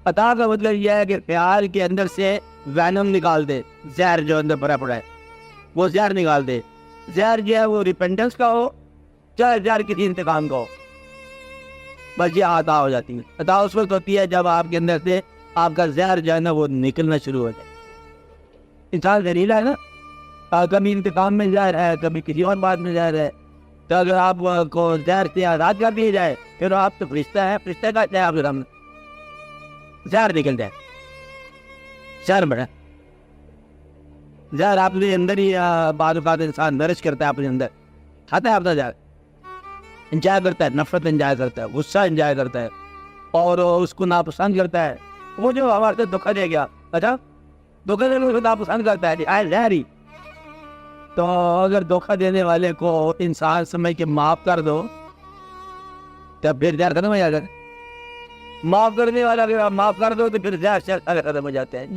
عطا کا مطلب یہ ہے کہ خیال کے اندر سے وینم نکال دے، زہر جو اندر بھرا پڑا ہے وہ زہر نکال دے. زہر جو ہے وہ ریپینٹنس کا ہو، چاہے زہر کسی انتقام کا ہو، بس یہ عطا ہو جاتی ہے. عطا اس وقت ہوتی ہے جب آپ کے اندر سے آپ کا زہر جو ہے نا وہ نکلنا شروع ہو جائے. انسان زہریلا ہے نا، کبھی انتقام میں زہر ہے، کبھی کسی اور بات میں زہر ہے. تو اگر آپ کو زہر سے آزاد کر دیا جائے پھر آپ تو فرشتہ ہے، فرشتہ کا چاہے آپ ہم زہر نکل جائے. زہر بڑا زہر آپ کے اندر ہی بعض اوقات انسان نرش کرتا ہے، اپنے اندر کھاتا ہے اپنا زہر، انجوائے کرتا ہے، نفرت انجوائے کرتا ہے، غصہ انجوائے کرتا ہے، اور اس کو ناپسند کرتا ہے. وہ جو ہمارے سے دھوکہ دے گیا، اچھا دھوکہ دینے کو ناپسند کرتا ہے، آئے زہر ہی. تو اگر دھوکہ دینے والے کو انسان سمجھ کے معاف کر دو تو پھر زہر ختم ہو جائے گا. معاف کرنے والا اگر آپ معاف کر دو تو پھر زہر ختم ہو جاتے ہیں.